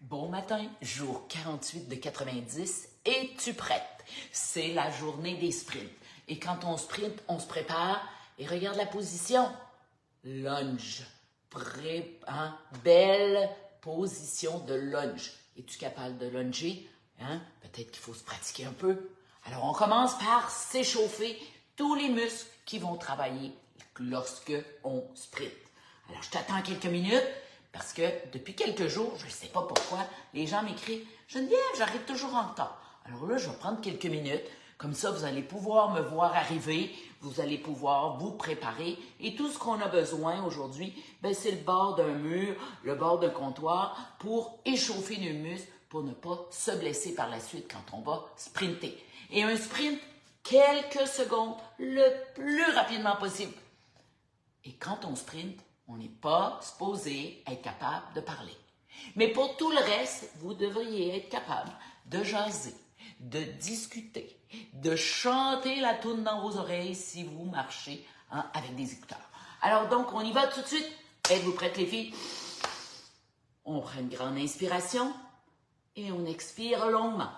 Bon matin, jour 48 de 90. Es-tu prête? C'est la journée des sprints. Et quand on sprint, on se prépare et regarde la position. Lunge. Belle position de lunge. Es-tu capable de lunger? Peut-être qu'il faut se pratiquer un peu. Alors, on commence par s'échauffer tous les muscles qui vont travailler lorsque on sprint. Alors, je t'attends quelques minutes parce que depuis quelques jours, je ne sais pas pourquoi, les gens m'écrivent « Geneviève, j'arrive toujours en retard. » Alors là, je vais prendre quelques minutes. Comme ça, vous allez pouvoir me voir arriver, vous allez pouvoir vous préparer. Et tout ce qu'on a besoin aujourd'hui, c'est le bord d'un mur, le bord d'un comptoir pour échauffer nos muscles, pour ne pas se blesser par la suite quand on va sprinter. Et un sprint, quelques secondes, le plus rapidement possible. Et quand on sprint, on n'est pas supposé être capable de parler. Mais pour tout le reste, vous devriez être capable de jaser, de discuter, de chanter la toune dans vos oreilles si vous marchez avec des écouteurs. Alors donc, on y va tout de suite. Êtes-vous prêtes les filles? On prend une grande inspiration et on expire longuement.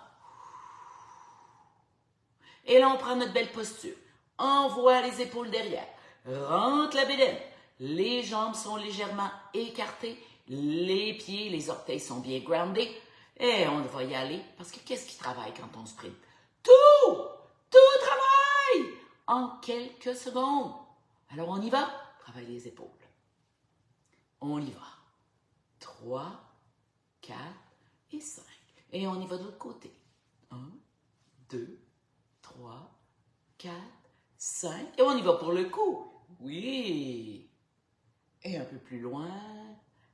Et là, on prend notre belle posture. Envoie les épaules derrière. Rentre la bédaine. Les jambes sont légèrement écartées. Les pieds, les orteils sont bien groundés. Et on va y aller parce que qu'est-ce qui travaille quand on sprint? Tout! Tout travaille! En quelques secondes. Alors on y va? Travaille les épaules. On y va. 3, 4 et 5. Et on y va de l'autre côté. 1, 2, 3, 4, 5. Et on y va pour le coup. Oui. Et un peu plus loin.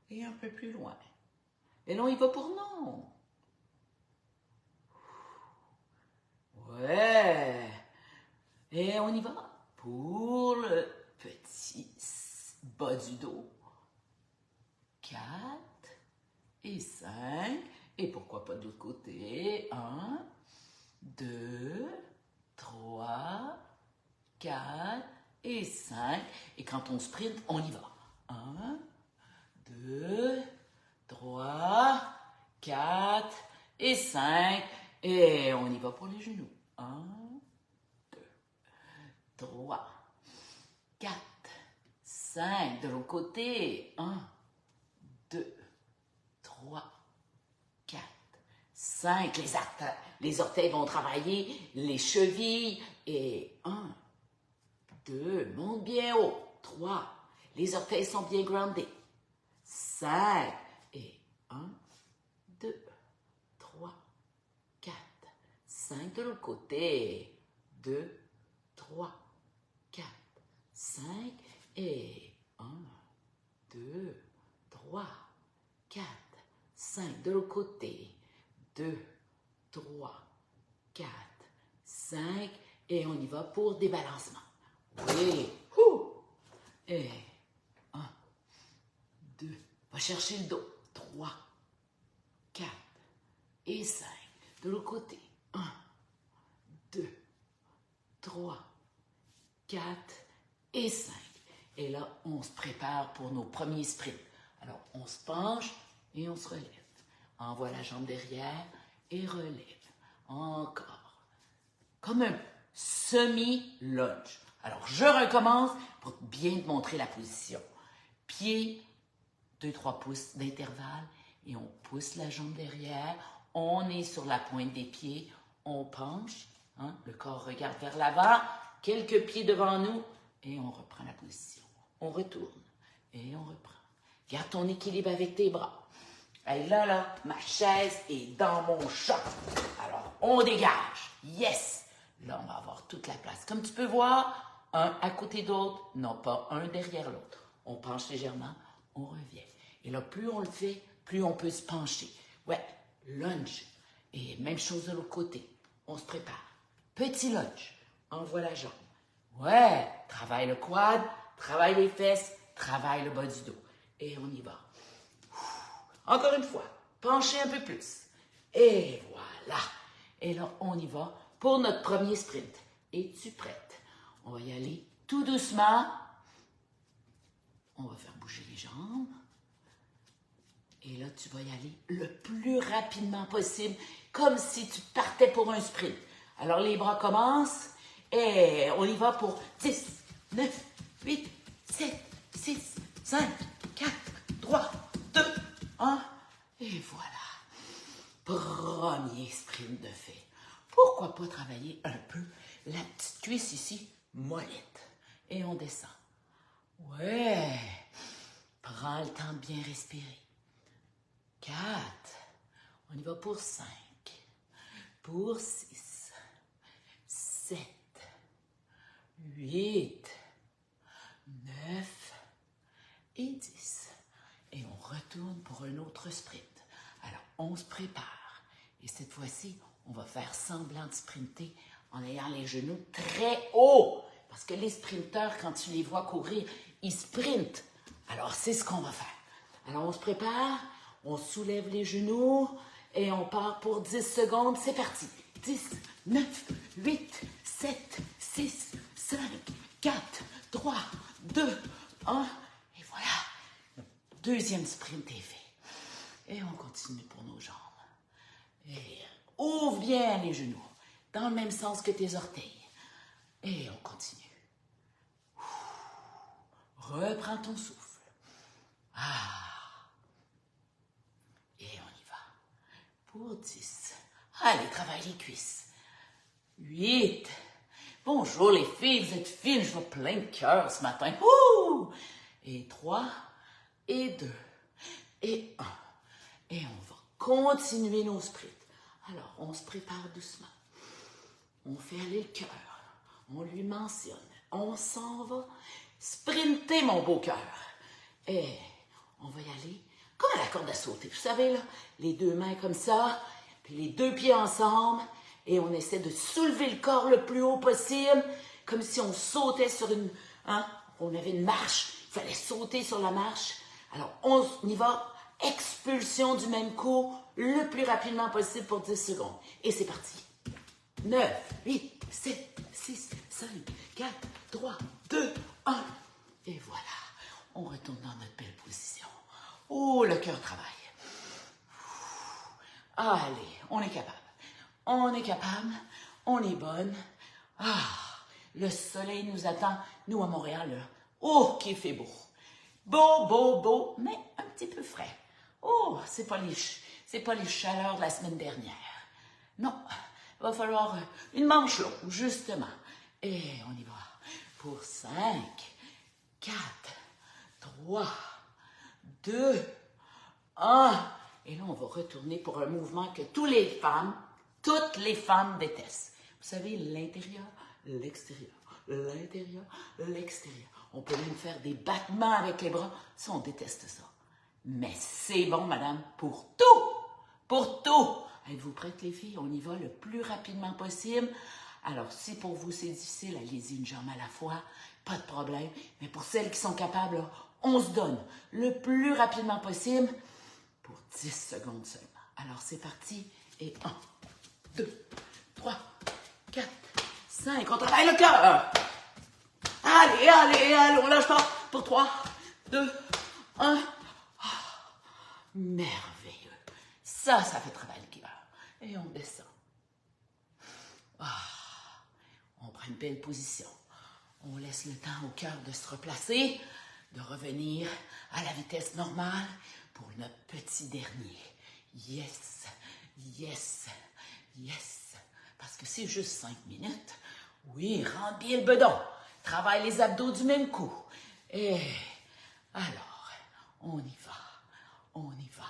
Et un peu plus loin. Et là, on y va pour non. Ouais. Et on y va pour le petit bas du dos. 4 et 5. Et pourquoi pas de l'autre côté? 1, 2, 3, 4 et 5. Et quand on sprint, on y va. 1, 2, 3, 4 et 5. Et on y va pour les genoux. 1, 2, 3, 4, 5. De l'autre côté. 1, 2, 3, 4, 5. Les orteils vont travailler, les chevilles. Et 1, 2, monte bien haut. 3, les orteils sont bien groundés. 5, et 1, 2, 3, 4, 5 de l'autre côté. 2, 3, 4, 5 et 1, 2, 3, 4, 5 de l'autre côté. 2, 3, 4, 5 et on y va pour des balancements. Oui. Et 1, 2, va chercher le dos. 3, 4 et 5. De l'autre côté. 1, 2, 3, 4 et 5. Et là, on se prépare pour nos premiers sprints. Alors, on se penche et on se relève. Envoie la jambe derrière et relève. Encore. Comme un semi-lunge. Alors, je recommence pour bien te montrer la position. Pied, 2-3 pouces d'intervalle et on pousse la jambe derrière. On est sur la pointe des pieds. On penche. Le corps regarde vers l'avant. Quelques pieds devant nous et on reprend la position. On retourne et on reprend. Garde ton équilibre avec tes bras. Et là, ma chaise est dans mon champ. Alors, on dégage. Yes! Là, on va avoir toute la place. Comme tu peux voir, un à côté d'autre, non pas un derrière l'autre. On penche légèrement, on revient. Et là, plus on le fait, plus on peut se pencher. Ouais, lunge. Et même chose de l'autre côté. On se prépare. Petit lunge. Envoie la jambe. Ouais, travaille le quad, travaille les fesses, travaille le bas du dos. Et on y va. Encore une fois, penchez un peu plus. Et voilà. Et là, on y va pour notre premier sprint. Es-tu prête? On va y aller tout doucement. On va faire bouger les jambes. Et là, tu vas y aller le plus rapidement possible, comme si tu partais pour un sprint. Alors, les bras commencent et on y va pour 10, 9, 8, 7, 6, 5, 4, 3, 2, 1. Et voilà. Premier sprint de fait. Pourquoi pas travailler un peu la petite cuisse ici, mollette. Et on descend. Ouais. Prends le temps de bien respirer. 4. On y va pour 5. Pour 6. 7. 8. 9. Et 10. Et on retourne pour un autre sprint. Alors, on se prépare. Et cette fois-ci, on va faire semblant de sprinter en ayant les genoux très hauts. Parce que les sprinteurs, quand tu les vois courir, ils sprintent. Alors, c'est ce qu'on va faire. Alors, on se prépare, on soulève les genoux et on part pour 10 secondes. C'est parti. 10, 9, 8, 7, 6, 5, 4, 3, 2, 1. Et voilà. Le deuxième sprint est fait. Et on continue pour nos jambes. Et ouvre bien les genoux, dans le même sens que tes orteils. Et on continue. Reprends ton souffle. Et on y va. Pour 10. Allez, travaille les cuisses. 8. Bonjour les filles, vous êtes fines, je vois plein de cœur ce matin. Ouh! Et 3. Et 2. Et 1. Et on va continuer nos sprints. Alors, on se prépare doucement. On fait aller le cœur. On lui mentionne. On s'en va sprinter, mon beau cœur. Et on va y aller comme à la corde à sauter. Vous savez, là, les deux mains comme ça, puis les deux pieds ensemble. Et on essaie de soulever le corps le plus haut possible, comme si on sautait sur une... on avait une marche. Il fallait sauter sur la marche. Alors, on y va. Expulsion du même coup, le plus rapidement possible pour 10 secondes. Et c'est parti. 9, 8, 7, 6, 5, 4, 3, 2, 1. Et voilà. On retourne dans notre belle position. Oh, le cœur travaille. Allez, on est capable. On est capable. On est bonne. Le soleil nous attend. Nous, à Montréal, là. Oh, qu'il fait beau. Beau, beau, beau, mais un petit peu frais. Oh, c'est pas les chaleurs de la semaine dernière. Non, il va falloir une manche longue, justement. Et on y va. Pour 5, 4, 3, 2, 1. Et là, on va retourner pour un mouvement que toutes les femmes détestent. Vous savez, l'intérieur, l'extérieur, l'intérieur, l'extérieur. On peut même faire des battements avec les bras. Ça, on déteste ça. Mais c'est bon, madame, pour tout! Pour tout! Êtes-vous prêtes, les filles? On y va le plus rapidement possible. Alors, si pour vous c'est difficile, allez-y une jambe à la fois, pas de problème. Mais pour celles qui sont capables, là, on se donne le plus rapidement possible pour 10 secondes seulement. Alors, c'est parti. Et 1, 2, 3, 4, 5. On travaille le cœur. Allez, allez, allez, on lâche pas. Pour 3, 2, 1. Merveilleux. Ça fait travailler le cœur. Et on descend. On prend une belle position. On laisse le temps au cœur de se replacer, de revenir à la vitesse normale pour notre petit dernier. Yes, yes, yes. Parce que c'est juste 5 minutes. Oui, rentre bien le bedon. Travaille les abdos du même coup. Et alors, on y va. On y va,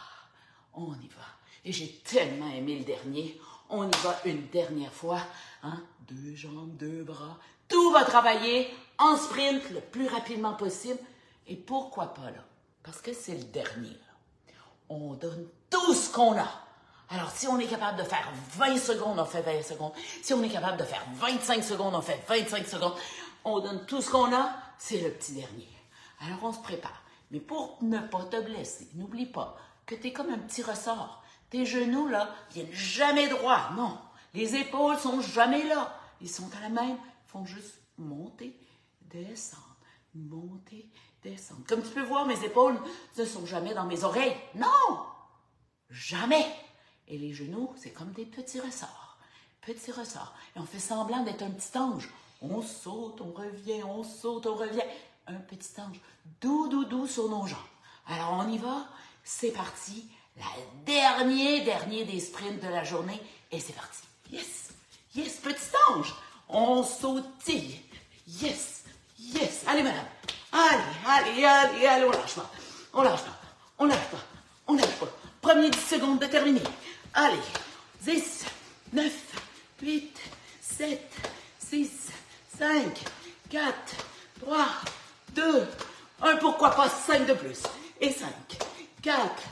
on y va. Et j'ai tellement aimé le dernier. On y va une dernière fois. 2 jambes, 2 bras. Tout va travailler en sprint le plus rapidement possible. Et pourquoi pas là? Parce que c'est le dernier. Là. On donne tout ce qu'on a. Alors, si on est capable de faire 20 secondes, on fait 20 secondes. Si on est capable de faire 25 secondes, on fait 25 secondes. On donne tout ce qu'on a, c'est le petit dernier. Alors, on se prépare. Mais pour ne pas te blesser, n'oublie pas que tu es comme un petit ressort. Tes genoux, là, viennent jamais droits. Non, les épaules sont jamais là. Ils sont à la même. Ils font juste monter, descendre, monter, descendre. Comme tu peux voir, mes épaules ne sont jamais dans mes oreilles. Non! Jamais! Et les genoux, c'est comme des petits ressorts. Petits ressorts. Et on fait semblant d'être un petit ange. On saute, on revient, on saute, on revient. Un petit ange. Doux, doux, doux sur nos jambes. Alors, on y va. C'est parti. Dernier des sprints de la journée. Et c'est parti. Yes! Yes, petit ange! On sautille. Yes! Yes! Allez, madame. Allez, on lâche pas. On lâche pas. On lâche pas. On lâche pas. Premier 10 secondes de terminer. Allez. 10, 9, 8, 7, 6, 5, 4, 3, 2, 1. Pourquoi pas 5 de plus? Et 5, 4,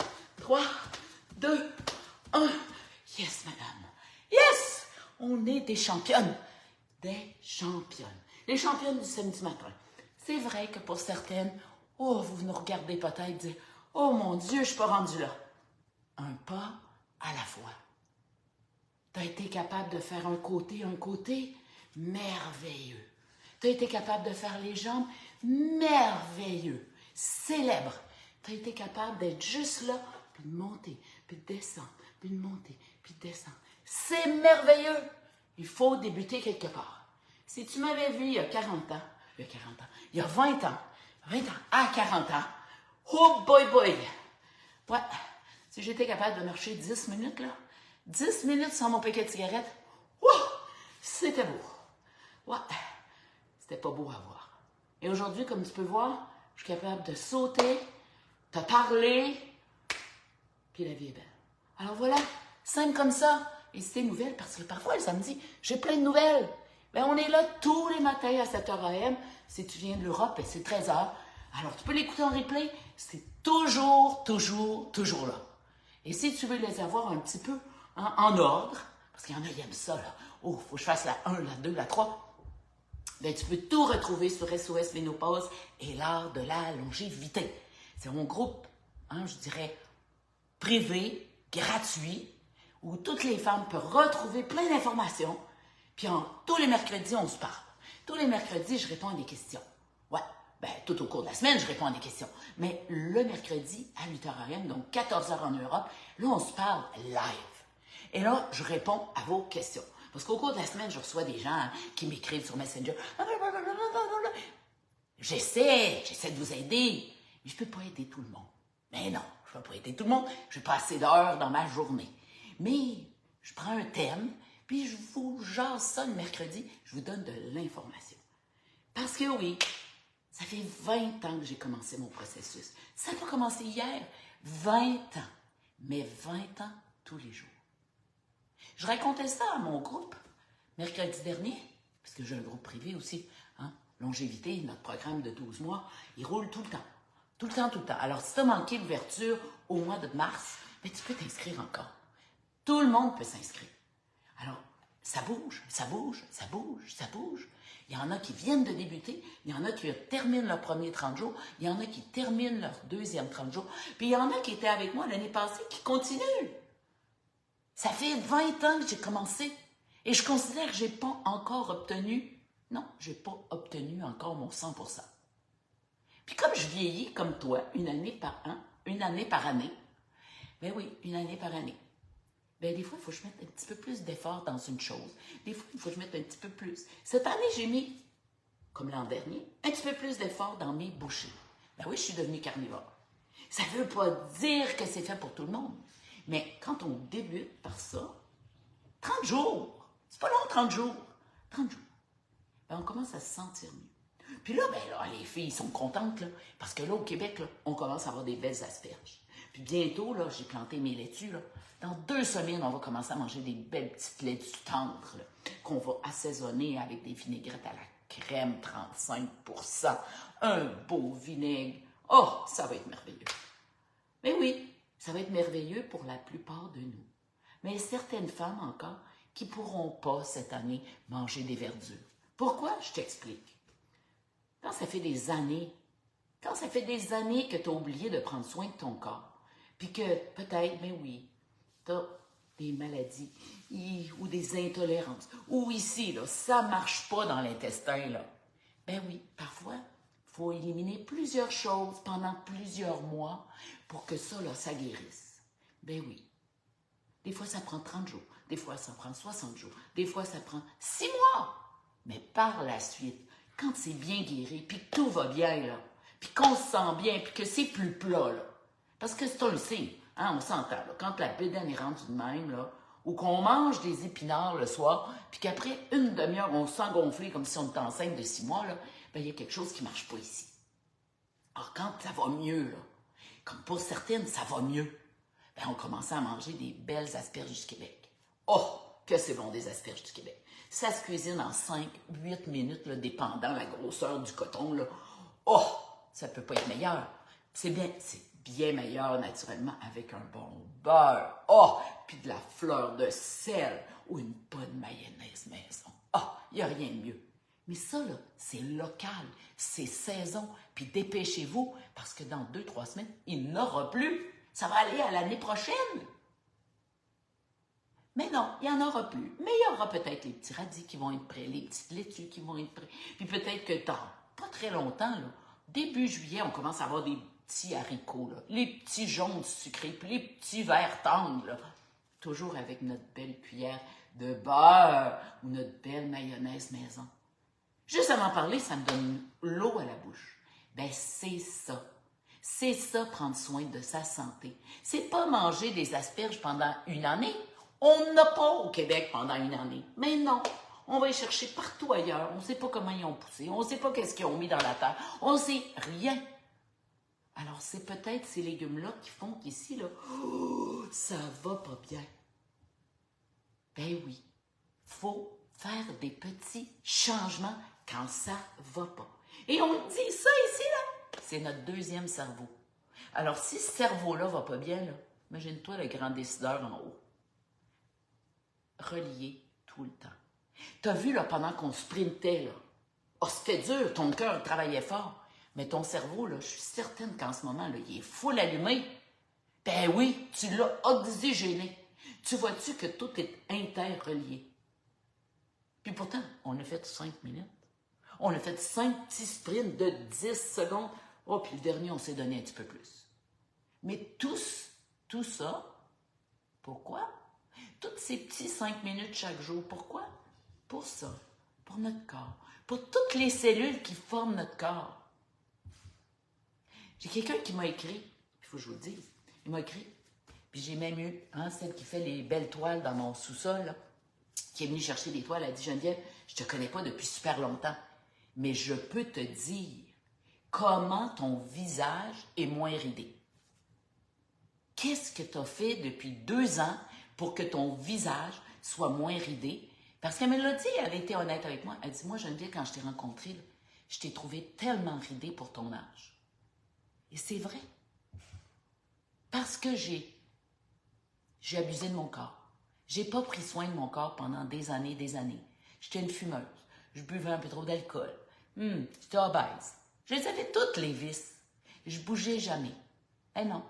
3, 2, 1. Yes, madame. Yes! On est des championnes. Des championnes. Les championnes du samedi matin. C'est vrai que pour certaines, oh, vous nous regardez peut-être dire, oh mon Dieu, je ne suis pas rendue là. Un pas à la fois. Tu as été capable de faire un côté merveilleux. Tu as été capable de faire les jambes merveilleux, célèbre. Tu as été capable d'être juste là, puis de monter, puis de descendre, puis de monter, puis de descendre. C'est merveilleux. Il faut débuter quelque part. Si tu m'avais vu il y a 40 ans, il y a 20 ans à 40 ans, oh boy! Ouais, si j'étais capable de marcher 10 minutes, là, 10 minutes sans mon paquet de cigarettes, c'était beau. Ouais, c'était pas beau à voir. Et aujourd'hui, comme tu peux voir, je suis capable de sauter, te parler, puis la vie est belle. Alors voilà, simple comme ça. Et c'est des nouvelles, parce que parfois, le samedi, j'ai plein de nouvelles. Ben, on est là tous les matins à 7h AM. Si tu viens de l'Europe, ben, c'est 13h. Alors, tu peux l'écouter en replay. C'est toujours là. Et si tu veux les avoir un petit peu en ordre, parce qu'il y en a qui aiment ça, là. Oh, il faut que je fasse la 1, la 2, la 3. Ben, tu peux tout retrouver sur SOS Ménopause et l'art de la longévité. C'est mon groupe, je dirais, privé, gratuit, où toutes les femmes peuvent retrouver plein d'informations. Puis tous les mercredis, on se parle. Tous les mercredis, je réponds à des questions. Ouais, ben tout au cours de la semaine, je réponds à des questions. Mais le mercredi, à 8h AM, donc 14h en Europe, là, on se parle live. Et là, je réponds à vos questions. Parce qu'au cours de la semaine, je reçois des gens qui m'écrivent sur Messenger. J'essaie de vous aider. Mais je ne peux pas aider tout le monde. Mais non, je ne peux pas aider tout le monde. Je n'ai pas assez d'heures dans ma journée. Mais je prends un thème, puis je vous jase ça le mercredi, je vous donne de l'information. Parce que oui, ça fait 20 ans que j'ai commencé mon processus. Ça n'a pas commencé hier, 20 ans. Mais 20 ans tous les jours. Je racontais ça à mon groupe, mercredi dernier, parce que j'ai un groupe privé aussi, Longévité, notre programme de 12 mois, il roule tout le temps. Tout le temps. Alors, si tu as manqué l'ouverture au mois de mars, ben, tu peux t'inscrire encore. Tout le monde peut s'inscrire. Alors, ça bouge. Il y en a qui viennent de débuter, il y en a qui terminent leur premier 30 jours, il y en a qui terminent leur deuxième 30 jours, puis il y en a qui étaient avec moi l'année passée qui continuent. Ça fait 20 ans que j'ai commencé et je considère que je n'ai pas encore obtenu, encore mon 100%. Puis comme je vieillis comme toi, une année par année, ben oui, une année par année. Ben, des fois, il faut que je mette un petit peu plus d'effort dans une chose. Des fois, il faut que je mette un petit peu plus. Cette année, j'ai mis, comme l'an dernier, un petit peu plus d'effort dans mes bouchées. Ben oui, je suis devenue carnivore. Ça ne veut pas dire que c'est fait pour tout le monde. Mais quand on débute par ça, 30 jours, c'est pas long, 30 jours. 30 jours. Ben, on commence à se sentir mieux. Puis là, les filles sont contentes, là, parce que là, au Québec, là, on commence à avoir des belles asperges. Puis bientôt, là, j'ai planté mes laitues, là. Dans 2 semaines, on va commencer à manger des belles petites laitues tendres, là, qu'on va assaisonner avec des vinaigrettes à la crème, 35%, un beau vinaigre. Oh, ça va être merveilleux. Mais oui, ça va être merveilleux pour la plupart de nous. Mais il y a certaines femmes encore qui ne pourront pas cette année manger des verdures. Pourquoi? Je t'explique. Quand ça fait des années que tu as oublié de prendre soin de ton corps, puis que peut-être, mais oui, tu as des maladies ou des intolérances, ou ici, là, ça ne marche pas dans l'intestin, là. Ben oui, parfois, il Il faut éliminer plusieurs choses pendant plusieurs mois pour que ça, là, ça guérisse. Ben oui. Des fois, ça prend 30 jours. Des fois, ça prend 60 jours. Des fois, ça prend 6 mois. Mais par la suite, quand c'est bien guéri, puis que tout va bien, là, puis qu'on se sent bien, puis que c'est plus plat, là, parce que c'est un signe, hein, on s'entend, là, quand la bédaine est rendue de même, là, ou qu'on mange des épinards le soir, puis qu'après une demi-heure, on se sent gonfler comme si on était enceinte de 6 mois, là, ben, il y a quelque chose qui ne marche pas ici. Alors, quand ça va mieux, là, comme pour certaines, ça va mieux, ben, on commence à manger des belles asperges du Québec. Oh, que c'est bon des asperges du Québec. Ça se cuisine en 5-8 minutes, là, dépendant la grosseur du coton, là. Oh, ça peut pas être meilleur. C'est bien meilleur, naturellement, avec un bon beurre. Oh, puis de la fleur de sel ou une bonne mayonnaise maison. Oh, il n'y a rien de mieux. Mais ça, là, c'est local, c'est saison. Puis dépêchez-vous, parce que dans 2-3 semaines, il n'aura plus. Ça va aller à l'année prochaine. Mais non, il n'y en aura plus. Mais il y aura peut-être les petits radis qui vont être prêts, les petites laitues qui vont être prêts. Puis peut-être que dans pas très longtemps, là, début juillet, on commence à avoir des petits haricots, là, les petits jaunes sucrés, puis les petits verts tendres, là, toujours avec notre belle cuillère de beurre ou notre belle mayonnaise maison. Juste à m'en parler, ça me donne l'eau à la bouche. Ben c'est ça. C'est ça, prendre soin de sa santé. C'est pas manger des asperges pendant une année. On n'a pas au Québec pendant une année. Mais non, on va y chercher partout ailleurs. On ne sait pas comment ils ont poussé. On ne sait pas qu'est-ce qu'ils ont mis dans la terre. On ne sait rien. Alors, c'est peut-être ces légumes-là qui font qu'ici, là, oh, ça va pas bien. Ben oui, faut faire des petits changements quand ça va pas. Et on dit ça ici, là, c'est notre deuxième cerveau. Alors, si ce cerveau-là va pas bien, là, imagine-toi le grand décideur en haut. Relié tout le temps. T'as vu, là, pendant qu'on sprintait, là, oh, c'était dur, ton cœur travaillait fort, mais ton cerveau, là, je suis certaine qu'en ce moment, là, il est full allumé. Ben oui, tu l'as oxygéné. Tu vois-tu que tout est interrelié? Puis pourtant, on a fait 5 minutes. On a fait 5 petits sprints de 10 secondes. Oh, puis le dernier, on s'est donné un petit peu plus. Mais tout ça, pourquoi? Toutes ces petits 5 minutes chaque jour, pourquoi? Pour ça, pour notre corps, pour toutes les cellules qui forment notre corps. J'ai quelqu'un qui m'a écrit, il faut que je vous le dise, il m'a écrit, puis j'ai même eu, hein, celle qui fait les belles toiles dans mon sous-sol, là, qui est venue chercher des toiles, elle a dit, Geneviève, je te connais pas depuis super longtemps, mais je peux te dire comment ton visage est moins ridé. Qu'est-ce que tu as fait depuis 2 ans pour que ton visage soit moins ridé? Parce qu'elle me l'a dit, elle a été honnête avec moi. Elle dit, moi, Geneviève, quand je t'ai rencontré, là, je t'ai trouvé tellement ridé pour ton âge. Et c'est vrai. Parce que j'ai abusé de mon corps. J'ai pas pris soin de mon corps pendant des années et des années. J'étais une fumeuse. Je buvais un peu trop d'alcool. J'étais obèse. Je les avais toutes les vices. Je bougeais jamais. Eh non.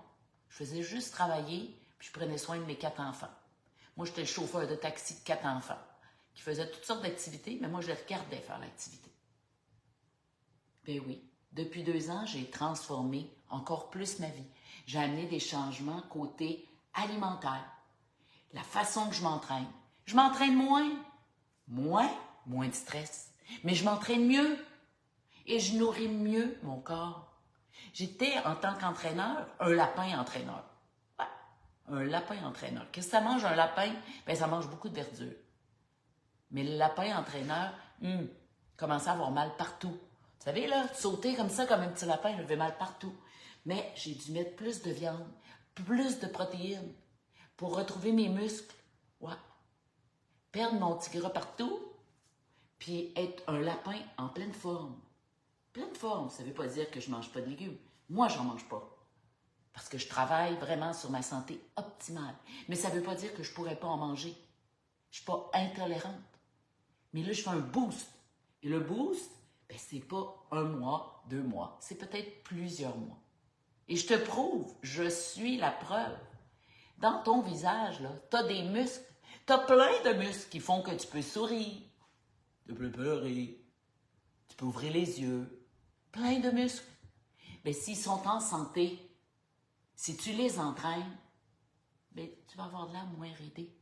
Je faisais juste travailler, puis je prenais soin de mes 4 enfants. Moi, j'étais le chauffeur de taxi de 4 enfants, qui faisait toutes sortes d'activités, mais moi, je les regardais faire l'activité. Ben oui, depuis 2 ans, j'ai transformé encore plus ma vie. J'ai amené des changements côté alimentaire. La façon que je m'entraîne. Je m'entraîne moins. Moins de stress. Mais je m'entraîne mieux. Et je nourris mieux mon corps. J'étais, en tant qu'entraîneur, un lapin entraîneur. Ouais, un lapin entraîneur. Qu'est-ce que ça mange, un lapin? Ben, ça mange beaucoup de verdure. Mais le lapin entraîneur, commençait à avoir mal partout. Vous savez, là, sauter comme ça, comme un petit lapin, j'avais mal partout. Mais j'ai dû mettre plus de viande, plus de protéines pour retrouver mes muscles. Ouais. Perdre mon petit gras partout, puis être un lapin en pleine forme. Pleine forme, ça ne veut pas dire que je ne mange pas de légumes. Moi, je n'en mange pas. Parce que je travaille vraiment sur ma santé optimale. Mais ça ne veut pas dire que je ne pourrais pas en manger. Je ne suis pas intolérante. Mais là, je fais un boost. Et le boost, ben, ce n'est pas 1 mois, 2 mois. C'est peut-être plusieurs mois. Et je te prouve, je suis la preuve. Dans ton visage, tu as des muscles. Tu as plein de muscles qui font que tu peux sourire, tu peux pleurer, tu peux ouvrir les yeux, plein de muscles. Mais s'ils sont en santé, si tu les entraînes, bien, tu vas avoir de l'air moins ridé.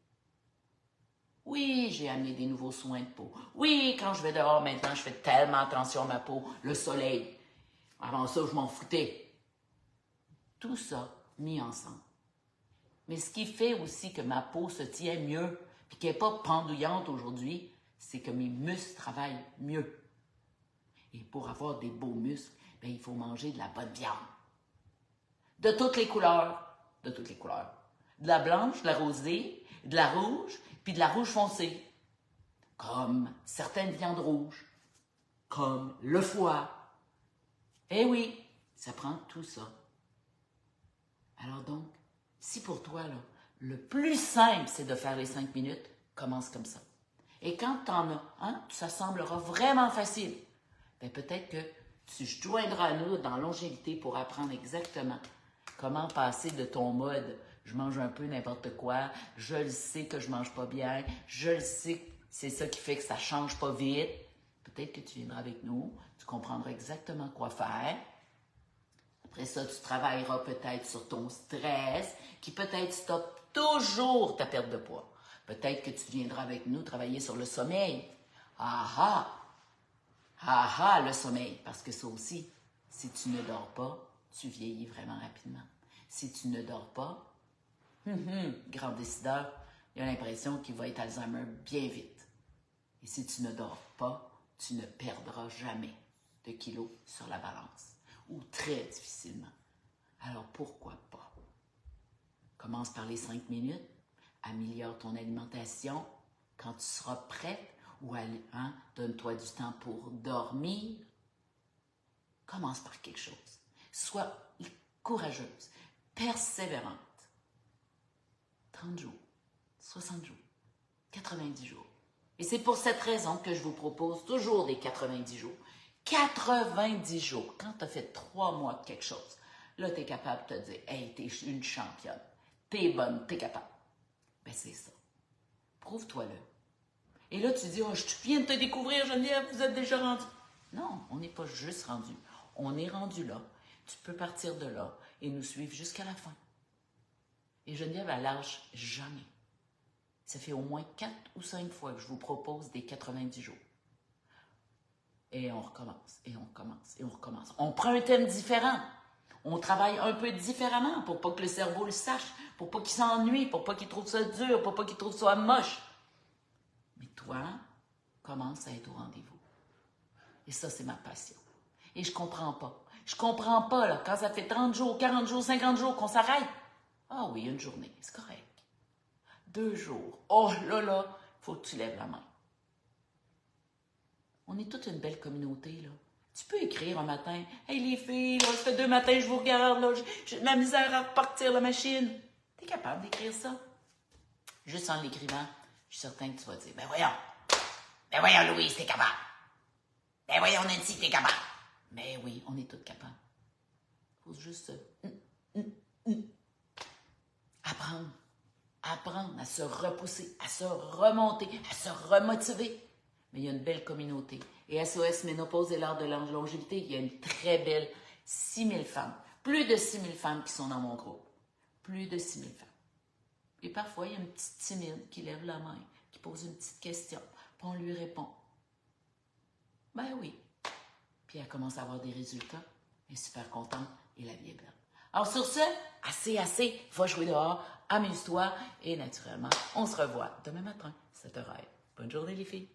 Oui, j'ai amené des nouveaux soins de peau. Oui, quand je vais dehors maintenant, je fais tellement attention à ma peau, le soleil. Avant ça, je m'en foutais. Tout ça mis ensemble. Mais ce qui fait aussi que ma peau se tient mieux, puis qu'elle n'est pas pendouillante aujourd'hui, c'est que mes muscles travaillent mieux. Et pour avoir des beaux muscles, bien, il faut manger de la bonne viande. De toutes les couleurs. De toutes les couleurs. De la blanche, de la rosée, de la rouge, puis de la rouge foncée. Comme certaines viandes rouges. Comme le foie. Eh oui, ça prend tout ça. Alors donc, si pour toi, là, le plus simple, c'est de faire les 5 minutes, commence comme ça. Et quand tu en as, ça semblera vraiment facile, bien peut-être que tu te joindras à nous dans Longévité pour apprendre exactement comment passer de ton mode « je mange un peu n'importe quoi, je le sais que je mange pas bien, je le sais que c'est ça qui fait que ça change pas vite ». Peut-être que tu viendras avec nous, tu comprendras exactement quoi faire. Après ça, tu travailleras peut-être sur ton stress, qui peut-être stoppe toujours ta perte de poids. Peut-être que tu viendras avec nous travailler sur le sommeil. Le sommeil. Parce que ça aussi, si tu ne dors pas, tu vieillis vraiment rapidement. Si tu ne dors pas, grand décideur, il a l'impression qu'il va être Alzheimer bien vite. Et si tu ne dors pas, tu ne perdras jamais de kilos sur la balance. Ou très difficilement. Alors pourquoi pas? Commence par les 5 minutes, améliore ton alimentation. Quand tu seras prête, ou donne-toi du temps pour dormir. Commence par quelque chose. Sois courageuse, persévérante. 30 jours, 60 jours, 90 jours. Et c'est pour cette raison que je vous propose toujours des 90 jours. 90 jours, quand tu as fait 3 mois de quelque chose, là, tu es capable de te dire « Hey, tu es une championne, tu es bonne, tu es capable. » Ben c'est ça. Prouve-toi-le. Et là, tu dis « Oh, je viens de te découvrir, Geneviève, vous êtes déjà rendu. » Non, on n'est pas juste rendu. On est rendu là. Tu peux partir de là et nous suivre jusqu'à la fin. Et Geneviève, elle lâche jamais. Ça fait au moins 4 ou 5 fois que je vous propose des 90 jours. Et on recommence, et on recommence, et on recommence. On prend un thème différent. On travaille un peu différemment pour pas que le cerveau le sache, pour pas qu'il s'ennuie, pour pas qu'il trouve ça dur, pour pas qu'il trouve ça moche. Mais toi, commence à être au rendez-vous. Et ça, c'est ma passion. Et je comprends pas. Je comprends pas, là, quand ça fait 30 jours, 40 jours, 50 jours qu'on s'arrête. Ah oui, une journée, c'est correct. 2 jours. Oh là, il faut que tu lèves la main. On est toute une belle communauté, là. Tu peux écrire un matin. « Hey les filles, là, ça fait 2 matins que je vous regarde, là, j'ai de la misère à repartir la machine. » Tu es capable d'écrire ça? Juste en l'écrivant, je suis certain que tu vas dire « Ben voyons Louise, t'es capable. Ben voyons Nancy, t'es capable. » Mais oui, on est toutes capables. Il faut juste apprendre à se repousser, à se remonter, à se remotiver. Mais il y a une belle communauté. Et SOS Ménopause et l'art de la longévité, il y a une très belle 6000 femmes. Plus de 6000 femmes qui sont dans mon groupe. Plus de 6000 femmes. Et parfois, il y a une petite timide qui lève la main, qui pose une petite question. Puis on lui répond. Ben oui. Puis elle commence à avoir des résultats. Elle est super contente et la vie est belle. Alors sur ce, assez, va jouer dehors, amuse-toi et naturellement, on se revoit demain matin, 7h. Bonne journée les filles!